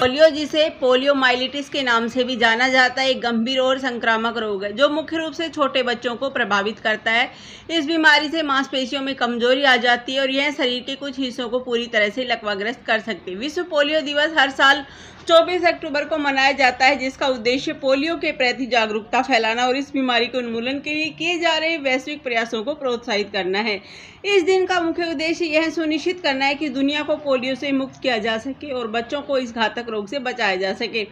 Polio, जिसे poliomyelitis के नाम से भी जाना जाता है, एक गंभीर और संक्रामक रोग है जो मुख्य रूप से छोटे बच्चों को प्रभावित करता है। इस बीमारी से मांसपेशियों में कमजोरी आ जाती है और यह शरीर के कुछ हिस्सों को पूरी तरह से लकवाग्रस्त कर सकती है। विश्व पोलियो दिवस हर साल 24 अक्टूबर को मनाया जाता है, जिसका उद्देश्य पोलियो के प्रति जागरूकता फैलाना और इस बीमारी के उन्मूलन के लिए किए जा रहे वैश्विक प्रयासों को प्रोत्साहित करना है। इस दिन का मुख्य उद्देश्य यह सुनिश्चित करना है कि दुनिया को पोलियो से मुक्त किया जा सके और बच्चों को इस घातक रोग से बचाया जा सके।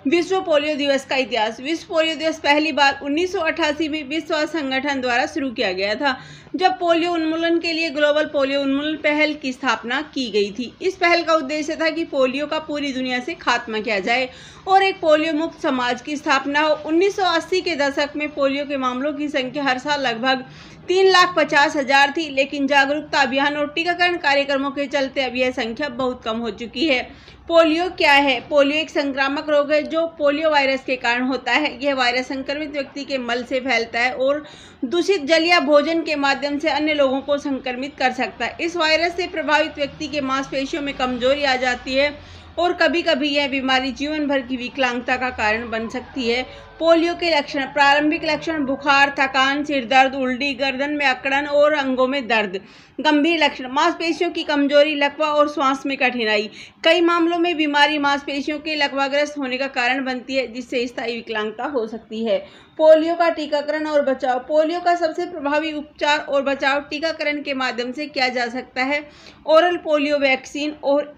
विश्व पोलियो दिवस का इतिहास। विश्व पोलियो दिवस पहली बार 1988 में विश्व स्वास्थ्य संगठन द्वारा शुरू किया गया था, जब पोलियो उन्मूलन के लिए ग्लोबल पोलियो उन्मूलन पहल की स्थापना की गई थी। इस पहल का उद्देश्य था कि पोलियो का पूरी दुनिया से खात्मा किया जाए और एक पोलियो मुक्त समाज की स्थापना हो। 1980 के दशक में पोलियो के मामलों की संख्या हर साल लगभग 3,50,000 थी, लेकिन जागरूकता अभियान और टीकाकरण कार्यक्रमों के चलते अब यह संख्या बहुत कम हो चुकी है। पोलियो क्या है? पोलियो एक संक्रामक रोग है जो पोलियो वायरस के कारण होता है। यह वायरस संक्रमित व्यक्ति के मल से फैलता है और दूषित जल या भोजन के माध्यम से अन्य लोगों को संक्रमित कर सकता है। इस वायरस से प्रभावित व्यक्ति के मांसपेशियों में कमजोरी आ जाती है और कभी कभी यह बीमारी जीवन भर की विकलांगता का कारण बन सकती है। पोलियो के लक्षण। प्रारंभिक लक्षण बुखार, थकान, सिर दर्द, उल्टी, गर्दन में अकड़न और अंगों में दर्द। गंभीर लक्षण मांसपेशियों की कमजोरी, लकवा और श्वास में कठिनाई। कई मामलों में बीमारी मांसपेशियों के लकवाग्रस्त होने का कारण बनती है, जिससे स्थायी विकलांगता हो सकती है। पोलियो का टीकाकरण और बचाव। पोलियो का सबसे प्रभावी उपचार और बचाव टीकाकरण के माध्यम से किया जा सकता है। ओरल पोलियो वैक्सीन और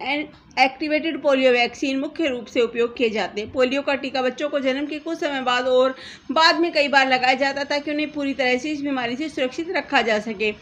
एक्टिवेटेड पोलियो वैक्सीन मुख्य रूप से उपयोग किए जाते हैं। पोलियो का टीका बच्चों को जन्म के कुछ समय बाद और बाद में कई बार लगाया जाता है ताकि उन्हें पूरी तरह से इस बीमारी से सुरक्षित रखा जा सके।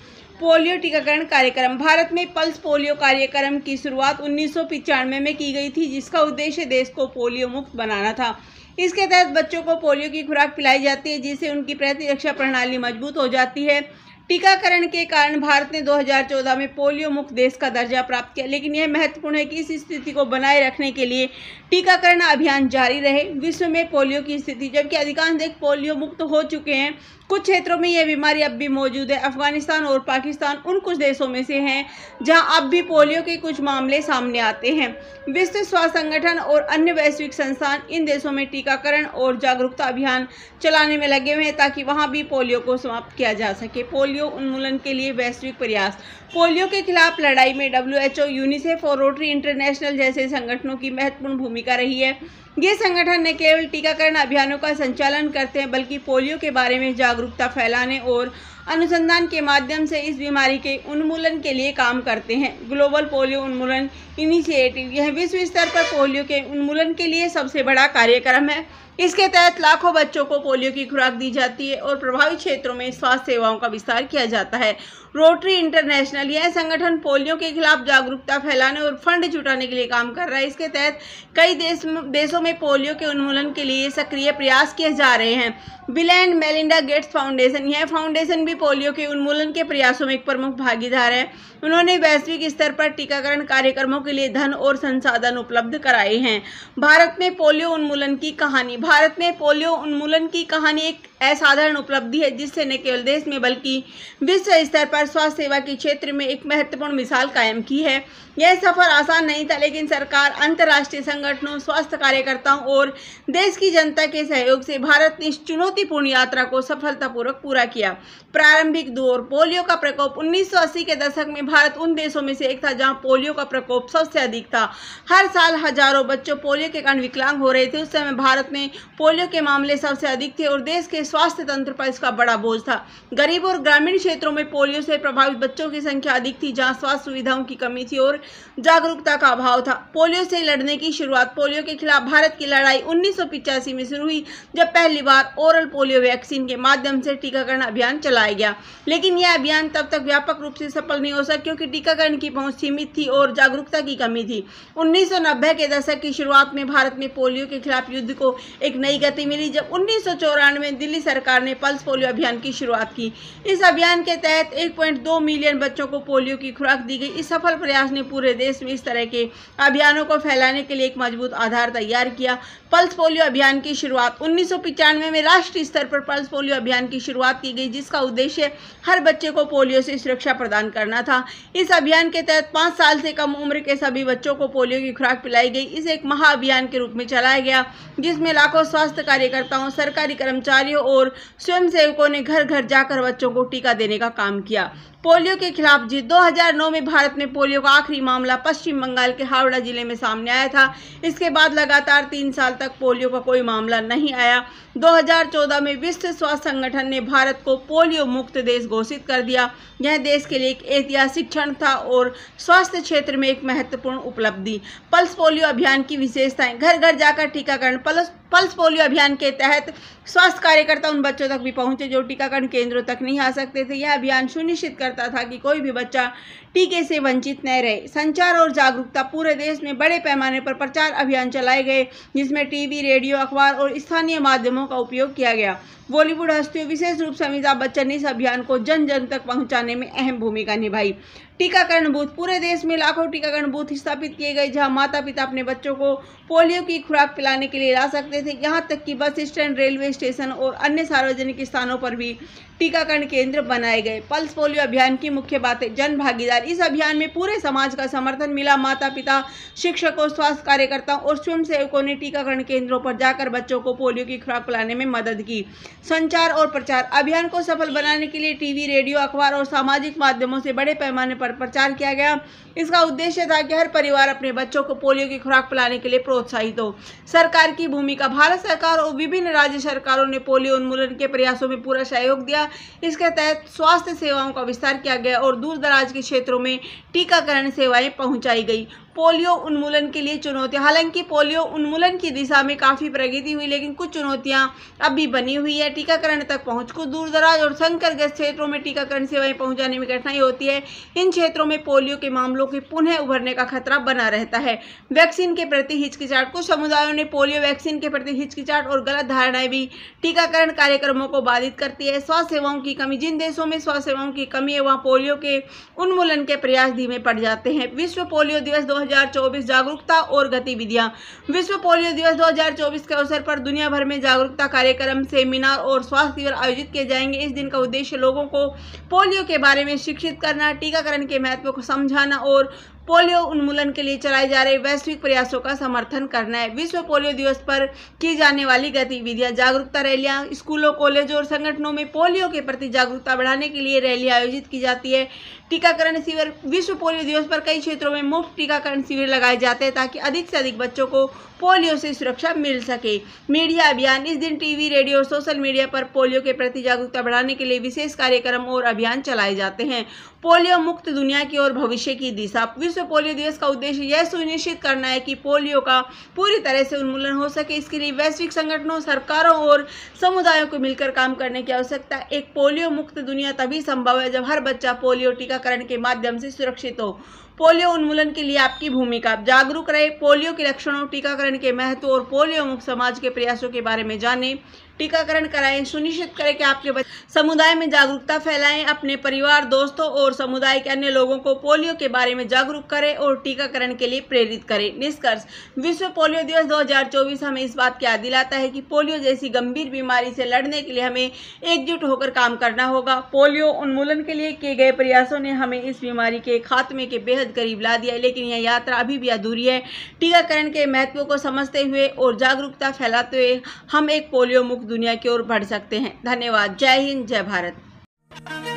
पोलियो टीकाकरण कार्यक्रम। भारत में पल्स पोलियो कार्यक्रम की शुरुआत 1995 में की गई थी, जिसका उद्देश्य देश को पोलियो मुक्त बनाना था। इसके तहत बच्चों को पोलियो की खुराक पिलाई जाती है, जिससे उनकी प्रतिरक्षा प्रणाली मजबूत हो जाती है। टीकाकरण के कारण भारत ने 2014 में पोलियो मुक्त देश का दर्जा प्राप्त किया, लेकिन यह महत्वपूर्ण है कि इस स्थिति को बनाए रखने के लिए टीकाकरण अभियान जारी रहे। विश्व में पोलियो की स्थिति। जबकि अधिकांश देश पोलियो मुक्त हो चुके हैं, कुछ क्षेत्रों में यह बीमारी अब भी मौजूद है। अफगानिस्तान और पाकिस्तान उन कुछ देशों में से हैं जहां अब भी पोलियो के कुछ मामले सामने आते हैं। विश्व स्वास्थ्य संगठन और अन्य वैश्विक संस्थान इन देशों में टीकाकरण और जागरूकता अभियान चलाने में लगे हुए हैं ताकि वहां भी पोलियो को समाप्त किया जा सके। पोलियो उन्मूलन के लिए वैश्विक प्रयास। पोलियो के खिलाफ लड़ाई में WHO, यूनिसेफ और रोटरी इंटरनेशनल जैसे संगठनों की महत्वपूर्ण भूमिका रही है। ये संगठन न केवल टीकाकरण अभियानों का संचालन करते हैं, बल्कि पोलियो के बारे में जागरूकता फैलाने और अनुसंधान के माध्यम से इस बीमारी के उन्मूलन के लिए काम करते हैं। ग्लोबल पोलियो उन्मूलन इनिशिएटिव। यह विश्व स्तर पर पोलियो के उन्मूलन के लिए सबसे बड़ा कार्यक्रम है। इसके तहत लाखों बच्चों को पोलियो की खुराक दी जाती है और प्रभावित क्षेत्रों में स्वास्थ्य सेवाओं का विस्तार किया जाता है। Rotary international. यह संगठन पोलियो के खिलाफ जागरूकता फैलाने और फंड जुटाने के लिए काम कर रहा है। इसके तहत कई देशों में पोलियो के उन्मूलन के लिए सक्रिय प्रयास किए जा रहे हैं। Bill and Melinda Gates foundation. यह फाउंडेशन भी पोलियो के उन्मूलन के प्रयासों में एक प्रमुख भागीदार है। उन्होंने वैश्विक स्तर पर टीकाकरण कार्यक्रमों के लिए धन और संसाधन उपलब्ध कराए हैं। भारत में पोलियो उन्मूलन की कहानी। भारत में पोलियो उन्मूलन की कहानी एक असाधारण उपलब्धि है, जिससे न केवल देश में बल्कि विश्व स्तर पर स्वास्थ्य सेवा के क्षेत्र में एक महत्वपूर्ण मिसाल कायम की है। यह सफर आसान नहीं था, लेकिन सरकार, अंतर्राष्ट्रीय संगठनों, स्वास्थ्य कार्यकर्ताओं और देश की जनता के सहयोग से भारत ने इस चुनौतीपूर्ण यात्रा को सफलतापूर्वक पूरा किया। प्रारंभिक दौर। पोलियो का प्रकोप। 1980 के दशक में भारत उन देशों में से एक था जहां पोलियो का प्रकोप सबसे अधिक था। हर साल हजारों बच्चों पोलियो के कारण विकलांग हो रहे थे। उस समय भारत में पोलियो के मामले सबसे अधिक थे और देश के स्वास्थ्य तंत्र पर इसका बड़ा बोझ था। गरीब और ग्रामीण क्षेत्रों में पोलियो से प्रभावित बच्चों की संख्या अधिक थी, जहां स्वास्थ्य सुविधाओं की कमी थी और जागरूकता का अभाव था। पोलियो से लड़ने की शुरुआत। पोलियो के खिलाफ भारत की लड़ाई 1985 में शुरू हुई, जब पहली बार ओरल पोलियो वैक्सीन के माध्यम से टीकाकरण अभियान चलाया गया। लेकिन यह अभियान तब तक व्यापक रूप से सफल नहीं हो सका क्योंकि टीकाकरण की पहुंच सीमित थी और जागरूकता की कमी थी। 1990 के दशक की शुरुआत में भारत में पोलियो के खिलाफ युद्ध को एक नई गति मिली, जब 1994 में दिल्ली दिल्ली सरकार ने पल्स पोलियो अभियान की शुरुआत की। इस अभियान के तहत 1.2 मिलियन बच्चों को पोलियो की खुराक दी गई। इस सफल प्रयास ने पूरे देश में इस तरह के अभियानों को फैलाने के लिए एक मजबूत आधार तैयार किया। पल्स पोलियो अभियान की शुरुआत 1995 में राष्ट्रीय स्तर पर पल्स पोलियो अभियान की शुरुआत की गई, जिसका उद्देश्य हर बच्चे को पोलियो से सुरक्षा प्रदान करना था। इस अभियान के तहत 5 साल से कम उम्र के सभी बच्चों को पोलियो की खुराक पिलाई गई। इसे एक महाअभियान के रूप में चलाया गया, जिसमें लाखों स्वास्थ्य कार्यकर्ताओं, सरकारी कर्मचारियों और स्वयंसेवकों ने घर घर जाकर बच्चों को टीका देने का काम किया। पोलियो के खिलाफ जीत 2009 में भारत में पोलियो का आखिरी मामला पश्चिम बंगाल के हावड़ा जिले में सामने आया था। इसके बाद लगातार 3 साल तक पोलियो का कोई मामला नहीं आया। 2014 में विश्व स्वास्थ्य संगठन ने भारत को पोलियो मुक्त देश घोषित कर दिया। यह देश के लिए एक ऐतिहासिक क्षण था और स्वास्थ्य क्षेत्र में एक महत्वपूर्ण उपलब्धि। पल्स पोलियो अभियान की विशेषताएं। घर घर जाकर टीकाकरण। पल्स पोलियो अभियान के तहत स्वास्थ्य कार्यकर्ता उन बच्चों तक भी पहुंचे जो टीकाकरण केंद्रों तक नहीं आ सकते थे। यह अभियान सुनिश्चित करता था कि कोई भी बच्चा टीके से वंचित न रहे। संचार और जागरूकता। पूरे देश में बड़े पैमाने पर प्रचार अभियान चलाए गए, जिसमें टीवी, रेडियो, अखबार और स्थानीय माध्यमों का उपयोग किया गया। बॉलीवुड हस्तियों, विशेष रूप से अमिताभ बच्चन ने इस अभियान को जन जन तक पहुंचाने में अहम भूमिका निभाई। टीकाकरण बूथ। पूरे देश में लाखों टीकाकरण बूथ स्थापित किए गए, जहां माता पिता अपने बच्चों को पोलियो की खुराक पिलाने के लिए ला सकते थे। यहां तक कि बस स्टैंड, रेलवे स्टेशन और अन्य सार्वजनिक स्थानों पर भी टीकाकरण केंद्र बनाए गए। पल्स पोलियो अभियान की मुख्य बातें। जन भागीदारी। इस अभियान में पूरे समाज का समर्थन मिला। माता पिता, शिक्षकों, स्वास्थ्य कार्यकर्ताओं और स्वयंसेवकों ने टीकाकरण केंद्रों पर जाकर बच्चों को पोलियो की खुराक पिलाने में मदद की। संचार और प्रचार। अभियान को सफल बनाने के लिए टीवी, रेडियो, अखबार और सामाजिक माध्यमों से बड़े पैमाने पर प्रचार किया गया। इसका उद्देश्य था कि हर परिवार अपने बच्चों को पोलियो की खुराक पिलाने के लिए प्रोत्साहित हो। सरकार की भूमिका। भारत सरकार और विभिन्न राज्य सरकारों ने पोलियो उन्मूलन के प्रयासों में पूरा सहयोग दिया। इसके तहत स्वास्थ्य सेवाओं का विस्तार किया गया और दूर दराज के क्षेत्रों में टीकाकरण सेवाएं पहुंचाई गई। पोलियो उन्मूलन के लिए चुनौतियां। हालांकि पोलियो उन्मूलन की दिशा में काफी प्रगति हुई, लेकिन कुछ चुनौतियां अब भी बनी हुई है। टीकाकरण तक पहुंच। कुछ दूर दराज और संकटग्रस्त क्षेत्रों में टीकाकरण सेवाएं पहुंचाने में कठिनाई होती है। इन क्षेत्रों में पोलियो के मामलों के पुनः उभरने का खतरा बना रहता है। वैक्सीन के प्रति हिचकिचाहट। कुछ समुदायों ने पोलियो वैक्सीन के प्रति हिचकिचाहट और गलत धारणाएं भी टीकाकरण कार्यक्रमों को बाधित करती है। स्वास्थ्य सेवाओं की कमी। जिन देशों में स्वास्थ्य सेवाओं की कमी है, वहां पोलियो के उन्मूलन के प्रयास धीमे पड़ जाते हैं। विश्व पोलियो दिवस 2024। जागरूकता और गतिविधियां। विश्व पोलियो दिवस 2024 के अवसर पर दुनिया भर में जागरूकता कार्यक्रम, सेमिनार और स्वास्थ्य शिविर आयोजित किए जाएंगे। इस दिन का उद्देश्य लोगों को पोलियो के बारे में शिक्षित करना, टीकाकरण के महत्व को समझाना और पोलियो उन्मूलन के लिए चलाए जा रहे वैश्विक प्रयासों का समर्थन करना है। विश्व पोलियो दिवस पर की जाने वाली गतिविधियां। जागरूकता रैलियां। स्कूलों, कॉलेजों और संगठनों में पोलियो के प्रति जागरूकता बढ़ाने के लिए रैलियां आयोजित की जाती है। टीकाकरण शिविर। विश्व पोलियो दिवस पर कई क्षेत्रों में मुफ्त टीकाकरण शिविर लगाए जाते हैं ताकि अधिक से अधिक बच्चों को पोलियो से सुरक्षा मिल सके। मीडिया अभियान। इस दिन टीवी, रेडियो और सोशल मीडिया पर पोलियो के प्रति जागरूकता बढ़ाने के लिए विशेष कार्यक्रम और अभियान चलाए जाते हैं। पोलियो मुक्त दुनिया की ओर भविष्य की दिशा। विश्व पोलियो दिवस का उद्देश्य यह सुनिश्चित करना है कि पोलियो का पूरी तरह से उन्मूलन हो सके। इसके लिए वैश्विक संगठनों, सरकारों और समुदायों को मिलकर काम करने की आवश्यकता है। एक पोलियो मुक्त दुनिया तभी संभव है जब हर बच्चा पोलियो टीकाकरण के माध्यम से सुरक्षित हो। पोलियो उन्मूलन के लिए आपकी भूमिका। जागरूक रहे। पोलियो के लक्षणों, टीकाकरण के महत्व और पोलियो मुक्त समाज के प्रयासों के बारे में जानें। टीकाकरण कराएं। सुनिश्चित करें कि आपके समुदाय में जागरूकता फैलाएं। अपने परिवार, दोस्तों और समुदाय के अन्य लोगों को पोलियो के बारे में जागरूक करें और टीकाकरण के लिए प्रेरित करें। निष्कर्ष। विश्व पोलियो दिवस 2024 हमें इस बात की याद दिलाता है कि पोलियो जैसी गंभीर बीमारी से लड़ने के लिए हमें एकजुट होकर काम करना होगा। पोलियो उन्मूलन के लिए किए गए प्रयासों ने हमें इस बीमारी के खात्मे के बेहद करीब ला दिया है, लेकिन यह यात्रा अभी भी अधूरी है। टीकाकरण के महत्व को समझते हुए और जागरूकता फैलाते हुए हम एक पोलियो मुक्त दुनिया की ओर बढ़ सकते हैं। धन्यवाद। जय हिंद, जय भारत।